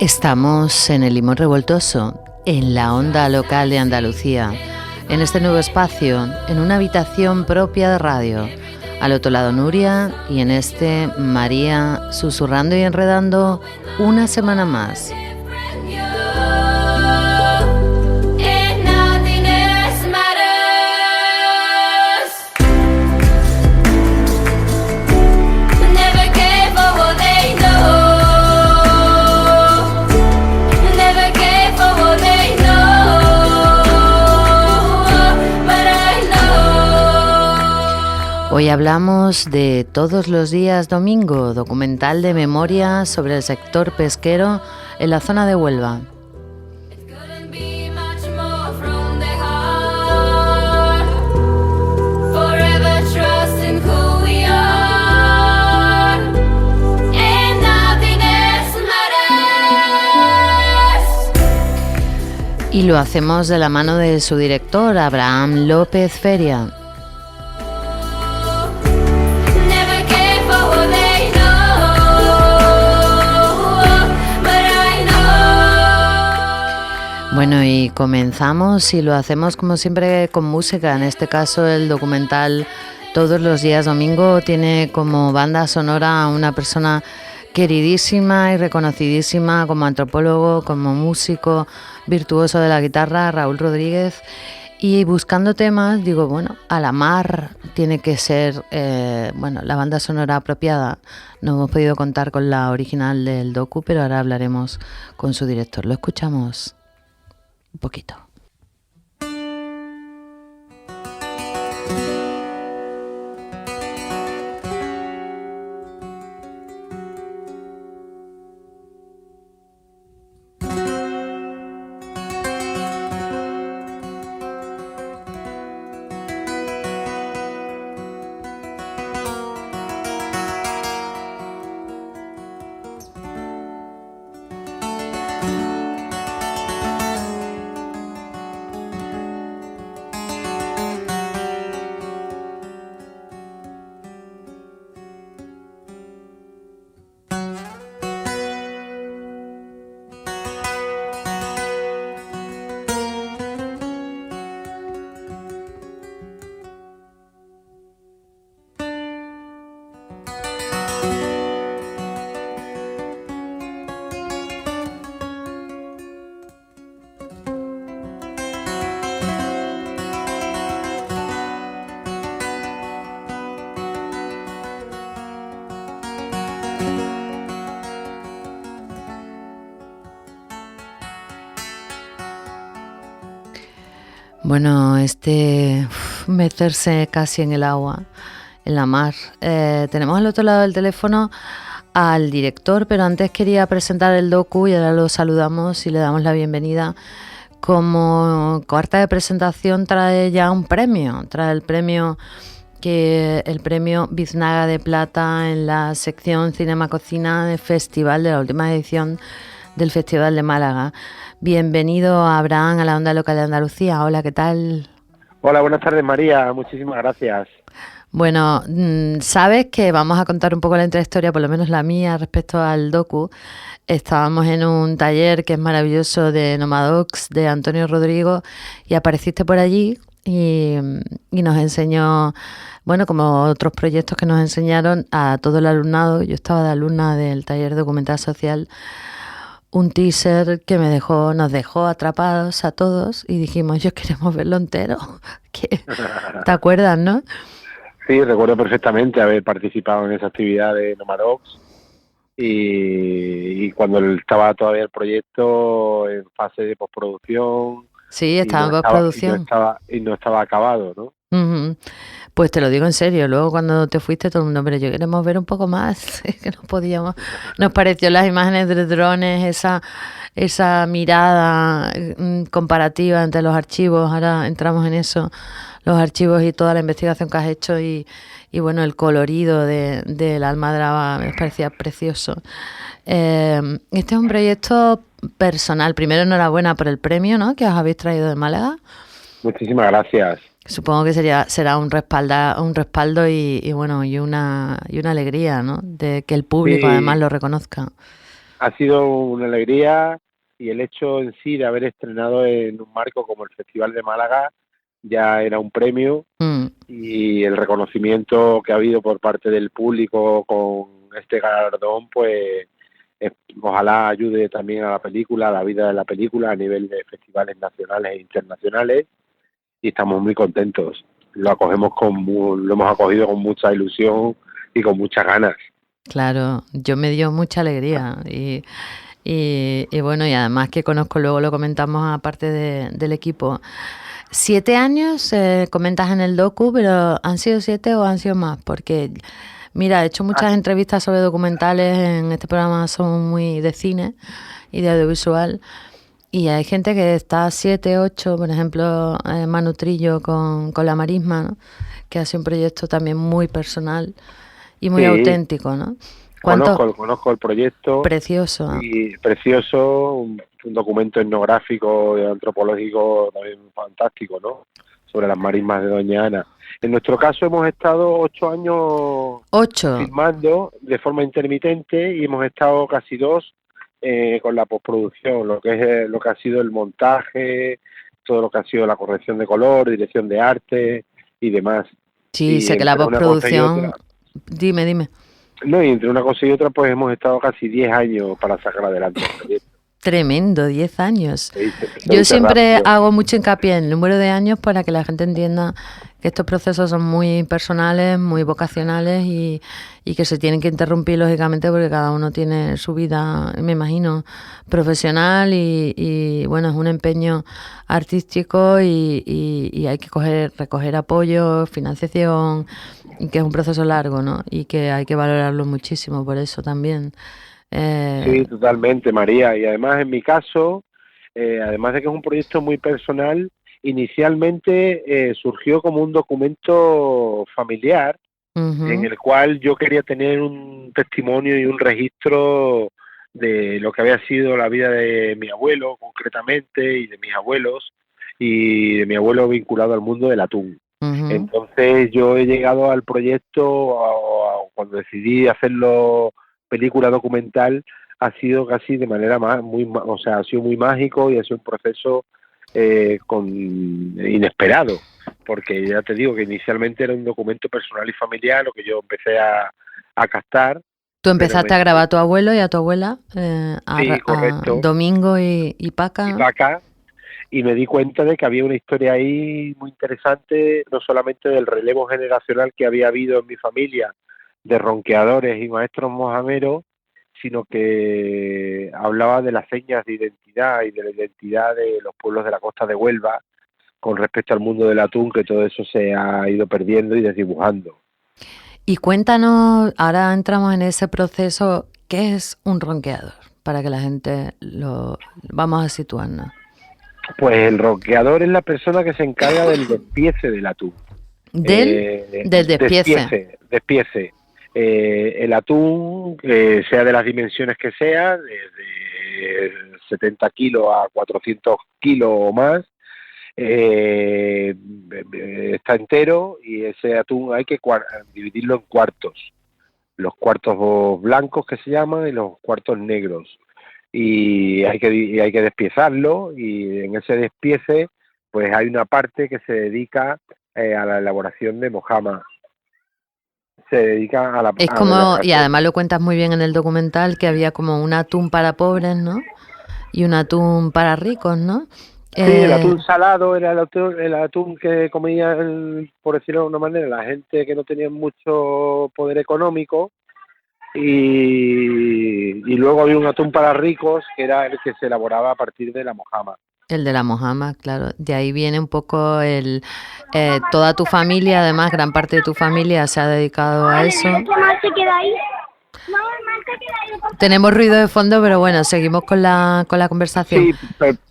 Estamos en el Limón Revoltoso, en la onda local de Andalucía, en este nuevo espacio, en una habitación propia de radio. Al otro lado Nuria y en este María, susurrando y enredando una semana más. Hoy hablamos de Todos los días domingo, documental de memoria sobre el sector pesquero en la zona de Huelva. Y lo hacemos de la mano de su director, Abraham López Feria. Bueno, y comenzamos y lo hacemos como siempre con música. En este caso el documental Todos los días domingo tiene como banda sonora a una persona queridísima y reconocidísima como antropólogo, como músico virtuoso de la guitarra, Raúl Rodríguez. Y buscando temas, digo, bueno, a la mar tiene que ser la banda sonora apropiada. No hemos podido contar con la original del docu, pero ahora hablaremos con su director. Lo escuchamos un poquito. Bueno, meterse casi en el agua, en la mar. Tenemos al otro lado del teléfono al director, pero antes quería presentar el docu y ahora lo saludamos y le damos la bienvenida. Como carta de presentación trae ya un premio, trae el premio Biznaga de Plata en la sección Cinema Cocina del Festival, de la última edición del Festival de Málaga. Bienvenido, Abraham, a la onda local de Andalucía. Hola, ¿qué tal? Hola, buenas tardes, María. Muchísimas gracias. Bueno, sabes que vamos a contar un poco la intrahistoria, por lo menos la mía, respecto al docu. Estábamos en un taller que es maravilloso de Nomadox, de Antonio Rodrigo, y apareciste por allí y nos enseñó, bueno, como otros proyectos que nos enseñaron a todo el alumnado. Yo estaba de alumna del taller de documental social, un teaser que nos dejó atrapados a todos y dijimos, yo queremos verlo entero. ¿Te acuerdas, no? Sí, recuerdo perfectamente haber participado en esa actividad de Nomadox y cuando estaba todavía el proyecto en fase de postproducción. Sí, estaba en postproducción. Y no estaba acabado, ¿no? Uh-huh. Pues te lo digo en serio, luego cuando te fuiste todo el mundo, pero yo queremos ver un poco más, que no podíamos. Nos pareció las imágenes de drones, esa mirada comparativa entre los archivos, ahora entramos en eso, los archivos y toda la investigación que has hecho y bueno, el colorido de la almadraba me parecía precioso. Este es un proyecto personal. Primero, enhorabuena por el premio, ¿no?, que os habéis traído de Málaga. Muchísimas gracias. Supongo que será un respaldo y una alegría, ¿no?, de que el público además lo reconozca. Ha sido una alegría y el hecho en sí de haber estrenado en un marco como el Festival de Málaga ya era un premio Mm, y el reconocimiento que ha habido por parte del público con este galardón, pues ojalá ayude también a la película, a la vida de la película a nivel de festivales nacionales e internacionales y estamos muy contentos. Lo hemos acogido con mucha ilusión y con muchas ganas. claro, yo me dio mucha alegría y bueno, y además que conozco, luego lo comentamos aparte del equipo. 7 años, comentas en el docu, pero ¿han sido 7 o han sido más? Porque, mira, he hecho muchas entrevistas sobre documentales, en este programa son muy de cine y de audiovisual, y hay gente que está 7, 8, por ejemplo, Manu Trillo con La Marisma, ¿no? Que hace un proyecto también muy personal y muy Sí, auténtico, ¿no? ¿Cuántos? conozco el proyecto Precioso. ¿No? y precioso, un documento etnográfico y antropológico también fantástico, ¿no? Sobre las marismas de Doña Ana. En nuestro caso hemos estado 8 años 8. filmando de forma intermitente y hemos estado casi 2 con la postproducción, lo que es lo que ha sido el montaje, todo lo que ha sido la corrección de color, dirección de arte y demás. Sí, Y sé que la entre una cosa y postproducción... otra, Dime, dime. no, y entre una cosa y otra, pues hemos estado casi 10 años para sacar adelante el proyecto. Tremendo, 10 años. Se Yo dice siempre rápido. hago mucho hincapié en el número de años para que la gente entienda que estos procesos son muy personales, muy vocacionales y que se tienen que interrumpir lógicamente porque cada uno tiene su vida, me imagino, profesional y bueno, es un empeño artístico y hay que recoger apoyo, financiación, y que es un proceso largo, ¿no? Y que hay que valorarlo muchísimo por eso también. Eh, Sí, totalmente, María. Y además, en mi caso, además de que es un proyecto muy personal, inicialmente surgió como un documento familiar en ujú. el cual yo quería tener un testimonio y un registro de lo que había sido la vida de mi abuelo, concretamente, y de mis abuelos, y de mi abuelo vinculado al mundo del atún. Ujú. Entonces yo he llegado al proyecto cuando decidí hacerlo película documental ha sido casi de manera o sea, ha sido muy mágico y ha sido un proceso inesperado, porque ya te digo que inicialmente era un documento personal y familiar lo que yo empecé a captar, Tú pero empezaste a grabar a tu abuelo y a tu abuela, sí, a correcto, Domingo y Paca, y ¿no? para acá, y me di cuenta de que había una historia ahí muy interesante, no solamente del relevo generacional que había habido en mi familia, de ronqueadores y maestros mojameros, sino que hablaba de las señas de identidad y de la identidad de los pueblos de la costa de Huelva con respecto al mundo del atún, que todo eso se ha ido perdiendo y desdibujando. Y cuéntanos, ahora entramos en ese proceso, ¿qué es un ronqueador? Para que la gente lo vamos a situarnos. Pues el ronqueador es la persona que se encarga del despiece del atún. Del, del despiece. Despiece. El atún, sea de las dimensiones que sea, desde 70 kilos a 400 kilos o más, está entero y ese atún hay que dividirlo en cuartos. Los cuartos blancos que se llaman y los cuartos negros. Y hay que despiezarlo y en ese despiece pues hay una parte que se dedica a la elaboración de mojama, se dedica Es a la como, y elaboración. además lo cuentas muy bien en el documental, que había como un atún para pobres, ¿no? Y un atún para ricos, ¿no? Sí, el Eh, atún salado era el atún que comía, por decirlo de alguna manera, la gente que no tenía mucho poder económico y luego había un atún para ricos que era el que se elaboraba a partir de la mojama. El de la mojama, claro. De ahí viene un poco toda tu familia, además, gran parte de tu familia se ha dedicado a Mamá, ¿le dices eso. que más se queda ahí? Mamá, más se queda ahí. Tenemos ruido de fondo, pero bueno, seguimos con la conversación. Sí,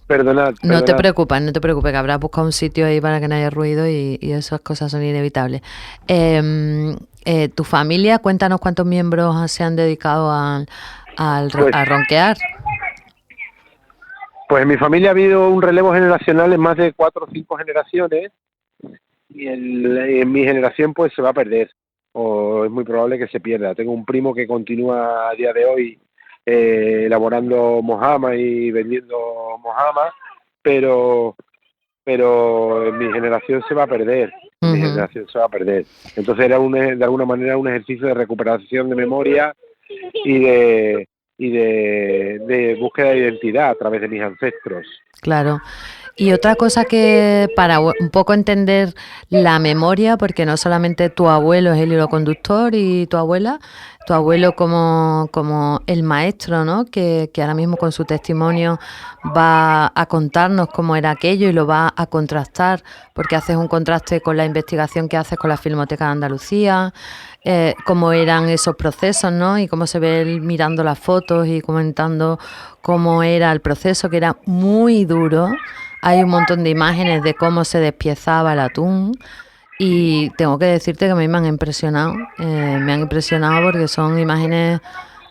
perdonad, No te perdonad. preocupes, no te preocupes, que habrás buscado un sitio ahí para que no haya ruido y esas cosas son inevitables. Tu familia, cuéntanos cuántos miembros se han dedicado Pues, a ronquear. pues en mi familia ha habido un relevo generacional en más de 4 o 5 generaciones y en mi generación pues se va a perder o es muy probable que se pierda. Tengo un primo que continúa a día de hoy elaborando mojamas y vendiendo mojamas, pero en mi generación se va a perder. Mi generación se va a perder. Entonces era de alguna manera un ejercicio de recuperación de memoria y de búsqueda de identidad a través de mis ancestros. Claro. Y otra cosa que para un poco entender la memoria, porque no solamente tu abuelo es el hilo conductor y tu abuela, tu abuelo como el maestro, ¿no? Que ahora mismo con su testimonio va a contarnos cómo era aquello y lo va a contrastar, porque haces un contraste con la investigación que haces con la Filmoteca de Andalucía, cómo eran esos procesos, ¿no? Y cómo se ve él mirando las fotos y comentando cómo era el proceso, que era muy duro. Hay un montón de imágenes de cómo se despiezaba el atún y tengo que decirte que a mí me han impresionado porque son imágenes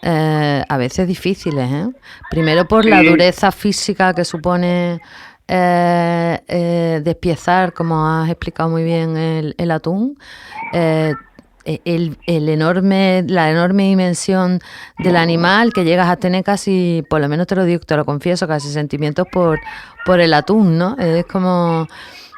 a veces difíciles, ¿eh? Primero por la dureza física que supone despiezar, como has explicado muy bien, el atún. La enorme dimensión del animal, que llegas a tener casi, por lo menos te lo digo, te lo confieso, casi sentimientos por el atún, ¿no? Es como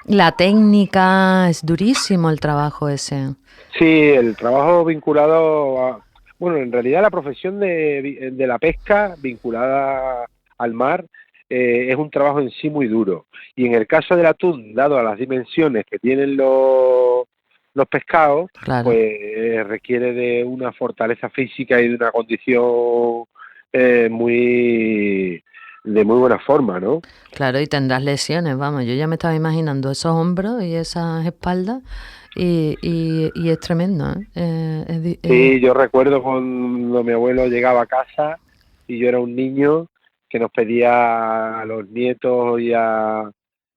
la técnica, es durísimo el trabajo ese. Sí, el trabajo vinculado bueno, en realidad la profesión de la pesca vinculada al mar es un trabajo en sí muy duro. Y en el caso del atún, dado a las dimensiones que tienen los pescados, claro, pues requiere de una fortaleza física y de una condición de muy buena forma, ¿no? Claro, y tendrás lesiones, vamos, yo ya me estaba imaginando esos hombros y esas espaldas y es tremendo, ¿eh? Sí, yo recuerdo cuando mi abuelo llegaba a casa y yo era un niño, que nos pedía a los nietos y a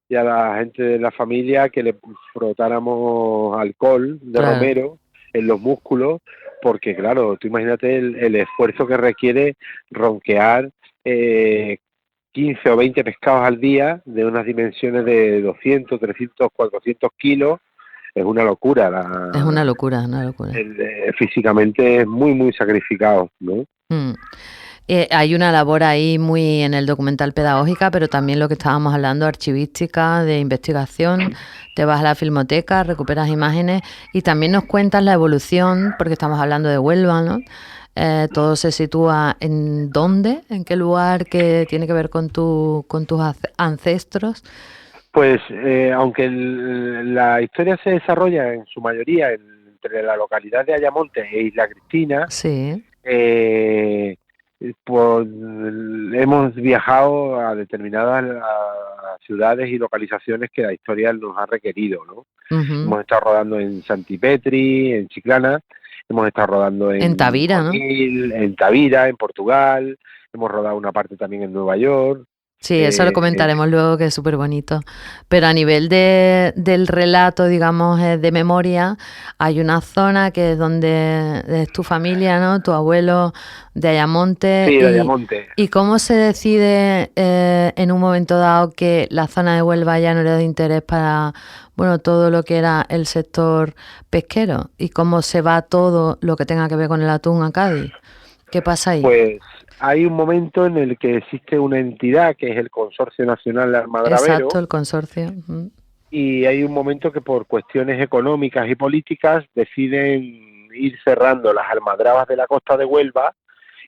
la gente de la familia que le frotáramos alcohol de Claro. romero en los músculos, porque claro, tú imagínate el esfuerzo que requiere ronquear 15 o 20 pescados al día de unas dimensiones de 200, 300, 400 kilos. Es una locura. Es una locura, una locura. Físicamente es muy, muy sacrificado, ¿no? Hay una labor ahí muy en el documental pedagógica, pero también lo que estábamos hablando, archivística, de investigación. Te vas a la filmoteca, recuperas imágenes y también nos cuentas la evolución, porque estamos hablando de Huelva, ¿no? Todo se sitúa en dónde, en qué lugar que tiene que ver con tus ancestros. Pues aunque la historia se desarrolla en su mayoría entre la localidad de Ayamonte e Isla Cristina, sí. Hemos viajado a determinadas ciudades y localizaciones que la historia nos ha requerido, ¿no? Hemos estado rodando en Santipetri, en Chiclana, hemos estado rodando en Tavira, Conil, ¿no? En Tavira, en Portugal, hemos rodado una parte también en Nueva York. Sí, eso lo comentaremos luego, que es súper bonito. Pero a nivel del relato, digamos, de memoria, hay una zona que es donde es tu familia, ¿no? Tu abuelo de Ayamonte. Sí, de Ayamonte. ¿Y cómo se decide en un momento dado que la zona de Huelva ya no era de interés para, bueno, todo lo que era el sector pesquero? ¿Y cómo se va todo lo que tenga que ver con el atún a Cádiz? ¿Qué pasa ahí? Pues hay un momento en el que existe una entidad que es el Consorcio Nacional de Almadraberos. Exacto, el consorcio. Y hay un momento que por cuestiones económicas y políticas deciden ir cerrando las almadrabas de la costa de Huelva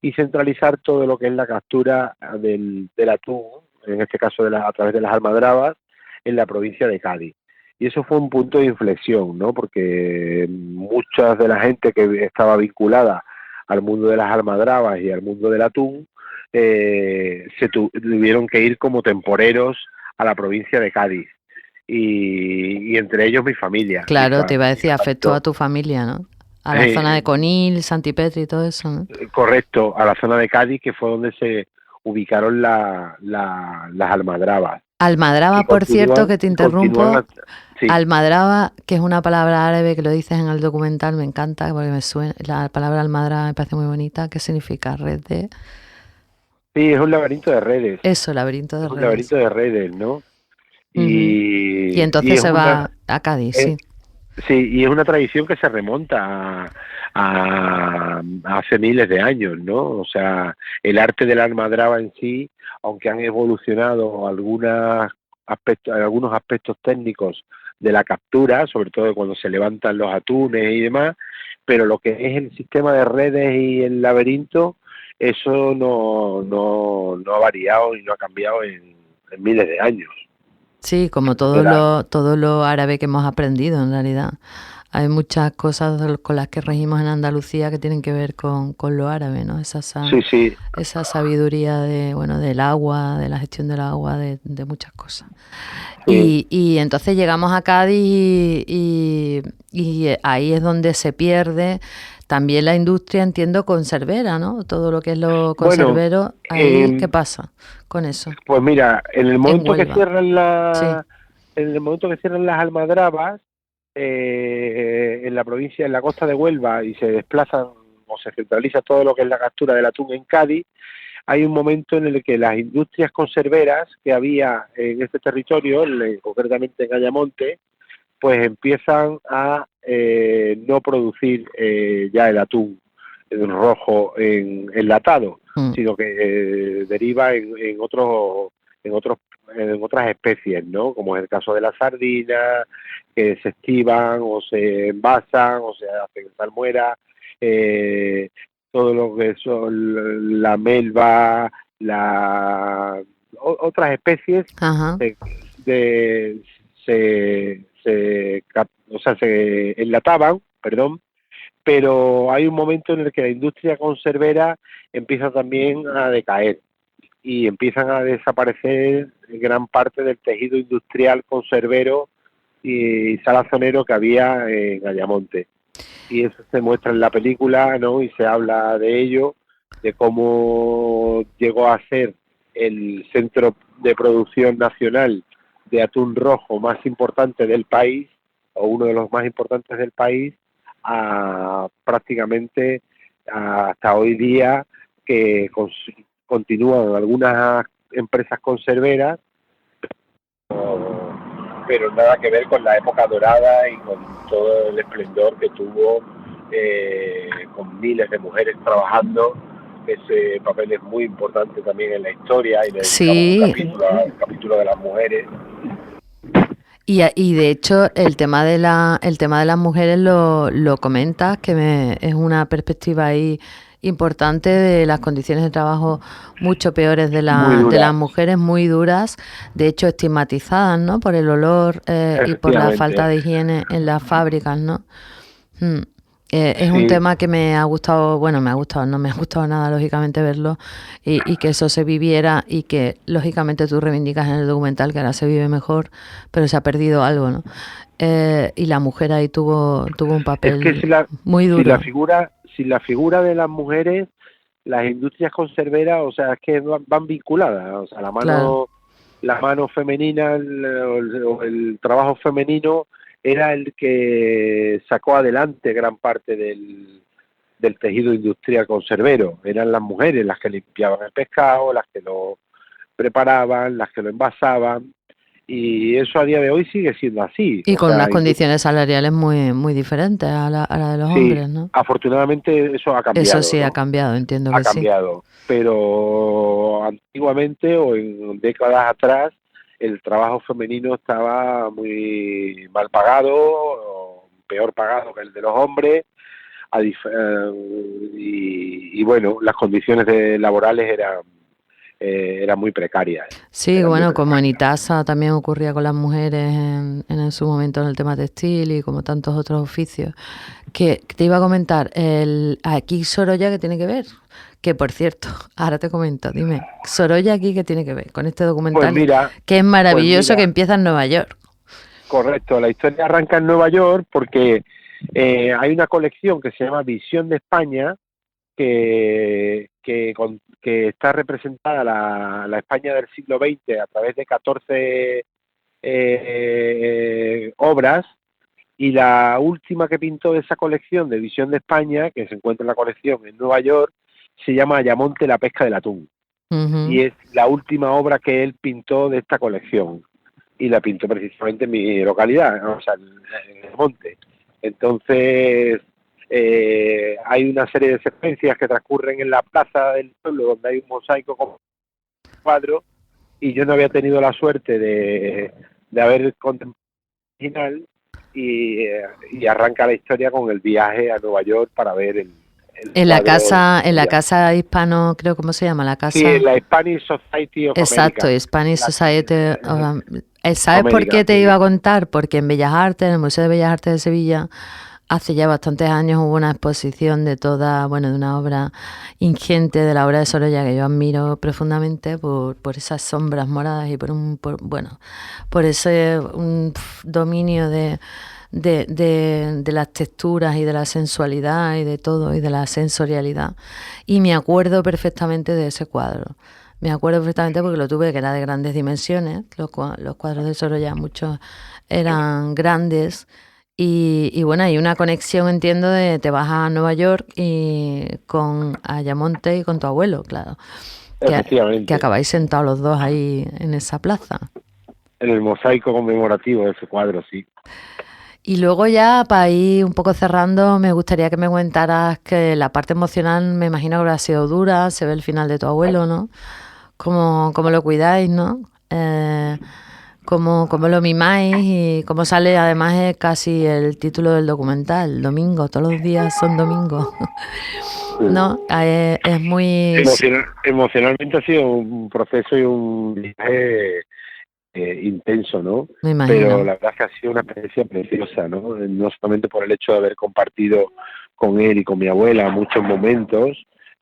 y centralizar todo lo que es la captura del atún, en este caso a través de las almadrabas, en la provincia de Cádiz. Y eso fue un punto de inflexión, ¿no? Porque mucha de la gente que estaba vinculada al mundo de las almadrabas y al mundo del atún, se tuvieron que ir como temporeros a la provincia de Cádiz. Y entre ellos mi familia. Claro, te iba a decir, afectó a tu familia, ¿no? A la zona de Conil, Santipetri y todo eso, ¿no? Correcto, a la zona de Cádiz, que fue donde se ubicaron las almadrabas. Almadraba, por cierto, que te interrumpo. Sí. Almadraba, que es una palabra árabe que lo dices en el documental, me encanta porque me suena, la palabra almadraba me parece muy bonita. ¿Qué significa? Red de... Sí, es un laberinto de redes. Eso, laberinto de redes. Un laberinto de redes, ¿no? Y entonces se va a Cádiz, sí. Sí, y es una tradición que se remonta hace miles de años, ¿no? O sea, el arte de la almadraba en sí, aunque han evolucionado algunos aspectos técnicos de la captura, sobre todo cuando se levantan los atunes y demás, pero lo que es el sistema de redes y el laberinto, eso no ha variado y no ha cambiado en miles de años. Sí, como todo lo árabe que hemos aprendido en realidad. Hay muchas cosas con las que regimos en Andalucía que tienen que ver con lo árabe, ¿no? Sí. Esa sabiduría del agua, de la gestión del agua, de muchas cosas. Sí. Y entonces llegamos a Cádiz y ahí es donde se pierde también la industria, entiendo, conservera, ¿no? Todo lo que es lo conservero, ahí, ¿qué pasa con eso? Pues mira, en el momento que Huelva. cierran Sí. en el momento que cierran las almadrabas, en la provincia, en la costa de Huelva, y se desplazan o se centraliza todo lo que es la captura del atún en Cádiz, hay un momento en el que las industrias conserveras que había en este territorio, concretamente en Ayamonte, pues empiezan a no producir ya el atún rojo enlatado, sino que deriva en otras especies, ¿no? Como es el caso de la sardina, que se estivan o se envasan o se hacen salmuera, todo lo que son la melva, otras especies se enlataban, pero hay un momento en el que la industria conservera empieza también a decaer y empiezan a desaparecer gran parte del tejido industrial conservero y salazonero que había en Ayamonte. Y eso se muestra en la película, ¿no? Y se habla de ello, de cómo llegó a ser el centro de producción nacional de atún rojo más importante del país, o uno de los más importantes del país, prácticamente hasta hoy día, que continúan algunas empresas conserveras, pero nada que ver con la época dorada y con todo el esplendor que tuvo, con miles de mujeres trabajando. Ese papel es muy importante también en la historia y le dedicamos un capítulo de las mujeres. Y de hecho el tema de las mujeres lo comentas, que es una perspectiva ahí importante de las condiciones de trabajo mucho peores de las mujeres, muy duras, de hecho estigmatizadas, ¿no? Por el olor y por la falta de higiene en las fábricas, ¿no? Es un tema que me ha gustado, no me ha gustado nada, lógicamente, verlo y que eso se viviera y que, lógicamente, tú reivindicas en el documental que ahora se vive mejor, pero se ha perdido algo, ¿no? Y la mujer ahí tuvo un papel muy duro. Si la figura de las mujeres, las industrias conserveras, o sea, es que van vinculadas, o sea, la mano femenina o el trabajo femenino era el que sacó adelante gran parte del tejido industrial conservero. Eran las mujeres las que limpiaban el pescado, las que lo preparaban, las que lo envasaban, y eso a día de hoy sigue siendo así. Y con unas condiciones salariales muy, muy diferentes a la de los hombres, ¿no? Afortunadamente eso ha cambiado. Eso sí, ¿no? Ha cambiado, entiendo que sí. Ha cambiado, pero antiguamente o en décadas atrás el trabajo femenino estaba muy mal pagado, o peor pagado que el de los hombres, y bueno, las condiciones laborales eran muy precarias. Sí, como en Itasa también ocurría con las mujeres en su momento en el tema textil y como tantos otros oficios. Que te iba a comentar, aquí Sorolla, ¿qué tiene que ver? Que por cierto, ahora te comento, dime, Sorolla aquí, ¿qué tiene que ver con este documental? Pues mira, que es maravilloso, que empieza en Nueva York. Correcto, la historia arranca en Nueva York porque hay una colección que se llama Visión de España, que está representada la España del siglo XX a través de 14 obras, y la última que pintó de esa colección de Visión de España, que se encuentra en la colección en Nueva York, se llama Ayamonte, la pesca del atún. Y es la última obra que él pintó de esta colección, y la pintó precisamente en mi localidad, o sea, en el monte. Entonces, hay una serie de secuencias que transcurren en la plaza del pueblo donde hay un mosaico con cuadros, y yo no había tenido la suerte de haber contemplado el original, y arranca la historia con el viaje a Nueva York para ver el En la cuadro. en la casa hispano, creo, ¿cómo se llama? La Sí, casa. en la Spanish Society of Exacto, America. Spanish Society. ¿Sabes por América, qué te sí. iba a contar? Porque en Bellas Artes, en el Museo de Bellas Artes de Sevilla, hace ya bastantes años hubo una exposición de toda, bueno, de una obra ingente, de la obra de Sorolla, que yo admiro profundamente por esas sombras moradas y por ese dominio de las texturas y de la sensualidad y de todo, y de la sensorialidad. Y me acuerdo perfectamente de ese cuadro. Me acuerdo perfectamente porque lo tuve, que era de grandes dimensiones. Los cuadros de Sorolla, muchos eran grandes. Y bueno, hay una conexión, entiendo, de te vas a Nueva York y con Ayamonte y con tu abuelo, claro. Que Efectivamente. acabáis sentados los dos ahí en esa plaza. En el mosaico conmemorativo de ese cuadro, sí. Y luego ya, para ir un poco cerrando, me gustaría que me comentaras que la parte emocional me imagino que habrá sido dura, se ve el final de tu abuelo, ¿no? Cómo lo cuidáis, ¿no? Cómo lo mimáis y cómo sale, además es casi el título del documental, domingo, todos los días son domingos. No, es muy... Emocionalmente ha sido un proceso y un viaje intenso, ¿no? Me imagino. Pero la verdad es que ha sido una experiencia preciosa, ¿no? No solamente por el hecho de haber compartido con él y con mi abuela muchos momentos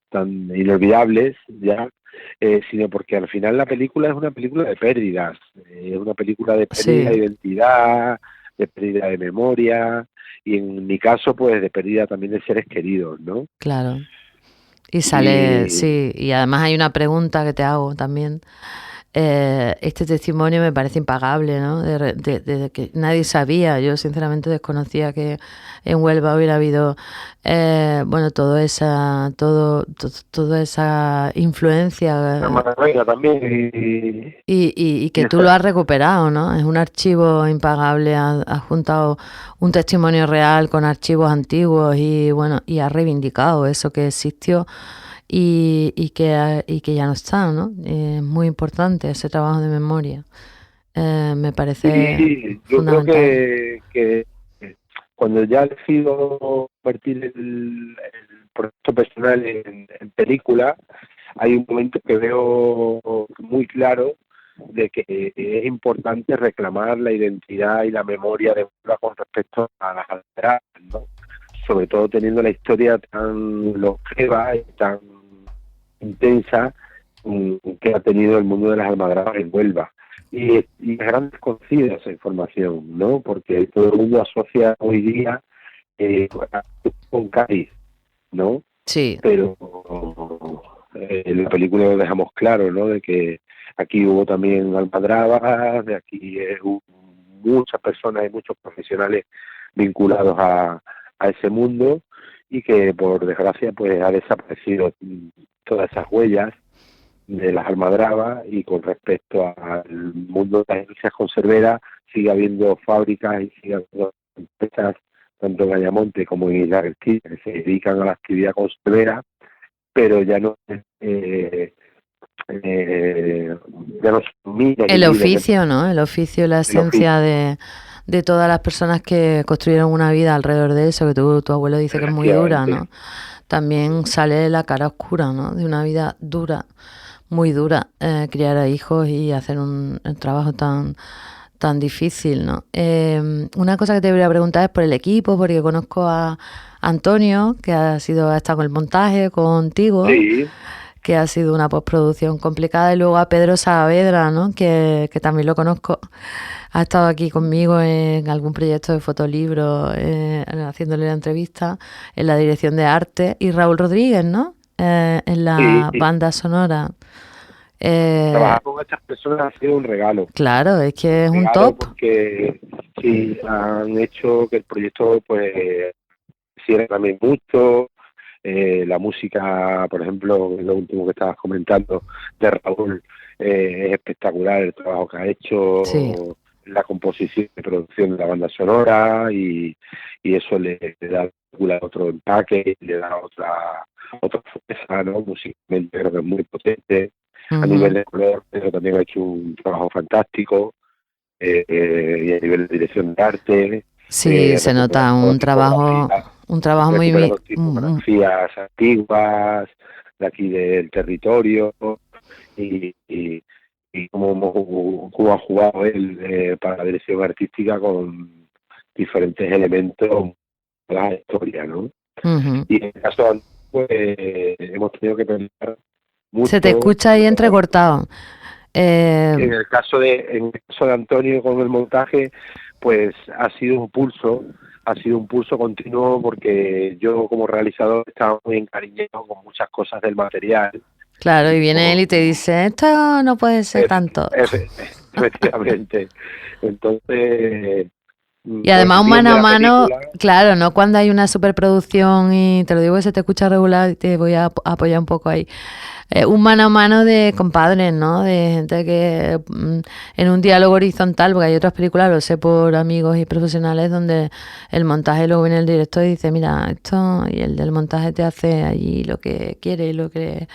tan inolvidables ya, sino porque al final la película es una película de pérdidas, es una película de pérdida de identidad, de pérdida de memoria, y en mi caso pues de pérdida también de seres queridos, ¿no? Claro. Y sale, sí, y además hay una pregunta que te hago también. Este testimonio me parece impagable, ¿no? De que nadie sabía, yo sinceramente desconocía que en Huelva hubiera habido, toda esa influencia. También. Y que tú lo has recuperado, ¿no? Es un archivo impagable, has juntado un testimonio real con archivos antiguos y bueno, y has reivindicado eso que existió y que ya no está, ¿no? Es muy importante ese trabajo de memoria. Me parece yo fundamental. creo que cuando ya decido convertir el proyecto personal en película, hay un momento que veo muy claro de que es importante reclamar la identidad y la memoria de Huelva con respecto a las aldeas, ¿no? Sobre todo teniendo la historia tan longeva y tan intensa que ha tenido el mundo de las almadrabas en Huelva. Y es gran desconocida esa información, ¿no? Porque todo el mundo asocia hoy día con Cádiz, ¿no? Sí. Pero en la película lo dejamos claro, ¿no? De que aquí hubo también almadrabas, de aquí hubo muchas personas y muchos profesionales vinculados a ese mundo, y que por desgracia pues ha desaparecido todas esas huellas de las almadrabas, y con respecto al mundo de las industrias conserveras sigue habiendo fábricas y sigue habiendo empresas tanto en Ayamonte como en Isla Cristina que se dedican a la actividad conservera, pero ya no el oficio, ¿no? El oficio, la esencia de todas las personas que construyeron una vida alrededor de eso, que tu abuelo dice que es muy dura, ¿no? También sale la cara oscura, ¿no? De una vida dura, muy dura, criar a hijos y hacer un trabajo tan difícil, ¿no? Una cosa que te voy a preguntar es por el equipo, porque conozco a Antonio, que ha estado con el montaje contigo. Sí. Que ha sido una postproducción complicada, y luego a Pedro Saavedra, ¿no? Que también lo conozco, ha estado aquí conmigo en algún proyecto de fotolibro, haciéndole la entrevista en la dirección de arte, y Raúl Rodríguez, ¿no? En la banda sonora. Trabajar con estas personas ha sido un regalo. Claro, es que es un top. Porque sí, han hecho que el proyecto pues hiciera también mucho. La música, por ejemplo, lo último que estabas comentando de Raúl, es espectacular el trabajo que ha hecho, la composición y producción de la banda sonora, y eso le da otro empaque, le da otra fuerza, ¿no? Musicalmente creo que es muy potente. A nivel de color, pero también ha hecho un trabajo fantástico, y a nivel de dirección de arte. Sí, se nota un trabajo muy... Recuperando tipografías antiguas de aquí del territorio, y cómo ha jugado él para la dirección artística con diferentes elementos de la historia, ¿no? Y en el caso de Antonio, pues, hemos tenido que pensar mucho. Se te escucha ahí entrecortado. En el caso de Antonio con el montaje, pues ha sido un pulso continuo, porque yo como realizador estaba muy encariñado con muchas cosas del material. Claro, y viene él y te dice, esto no puede ser tanto. Efectivamente. Entonces, y además un mano a mano, claro, no cuando hay una superproducción, y te lo digo que se te escucha regular y te voy a apoyar un poco ahí. Un mano a mano de compadres, ¿no? De gente que en un diálogo horizontal, porque hay otras películas, lo sé por amigos y profesionales, donde el montaje, luego viene el director y dice, mira, esto, y el del montaje te hace allí lo que quiere y lo que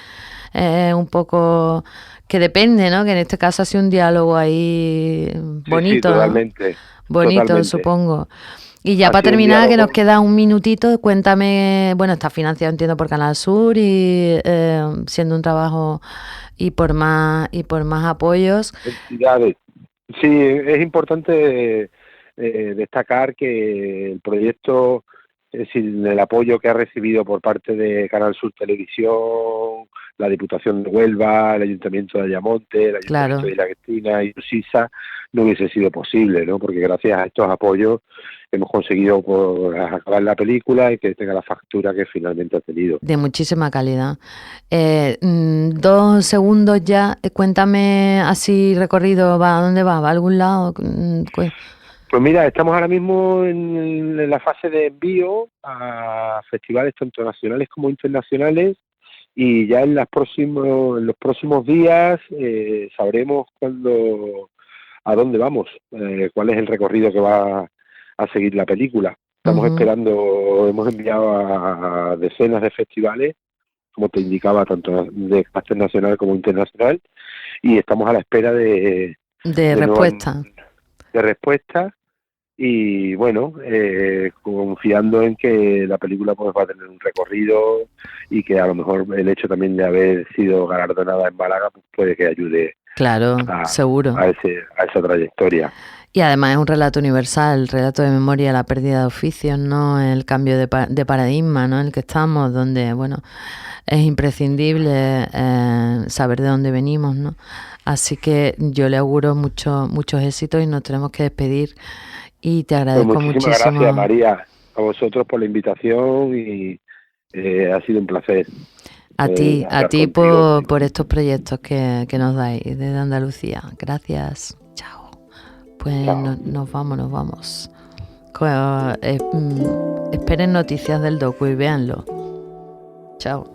un poco que depende, ¿no? Que en este caso ha sido un diálogo ahí bonito, sí, totalmente, ¿no? Bonito, totalmente. Supongo. Y ya para terminar, que nos queda un minutito, cuéntame, bueno, está financiado, entiendo, por Canal Sur, y siendo un trabajo y por más apoyos. Entidades. Sí, es importante destacar que el proyecto, es decir, el apoyo que ha recibido por parte de Canal Sur Televisión, la Diputación de Huelva, el Ayuntamiento de Ayamonte, el Ayuntamiento de La Cristina y Usisa, no hubiese sido posible, ¿no? Porque gracias a estos apoyos hemos conseguido acabar la película y que tenga la factura que finalmente ha tenido. De muchísima calidad. 2 segundos ya, cuéntame así recorrido, ¿va a dónde va? ¿Va a algún lado? Pues mira, estamos ahora mismo en la fase de envío a festivales tanto nacionales como internacionales, y ya en los próximos días sabremos a dónde vamos, cuál es el recorrido que va a seguir la película. Estamos esperando, hemos enviado a decenas de festivales, como te indicaba, tanto de carácter nacional como internacional, y estamos a la espera de respuesta. De respuesta. Y bueno, confiando en que la película pues va a tener un recorrido, y que a lo mejor el hecho también de haber sido galardonada en Málaga pues puede que ayude, claro, seguro, a esa trayectoria. Y además es un relato universal, el relato de memoria, la pérdida de oficios, ¿no? El cambio de paradigma, ¿no? En el que estamos, donde, bueno, es imprescindible saber de dónde venimos, ¿no? Así que yo le auguro muchos éxitos, y nos tenemos que despedir. Y te agradezco muchísimo. Gracias, María, a vosotros por la invitación, y ha sido un placer. A ti por estos proyectos que nos dais desde Andalucía. Gracias. Chao. Pues nos vamos. Esperen noticias del docu y véanlo. Chao.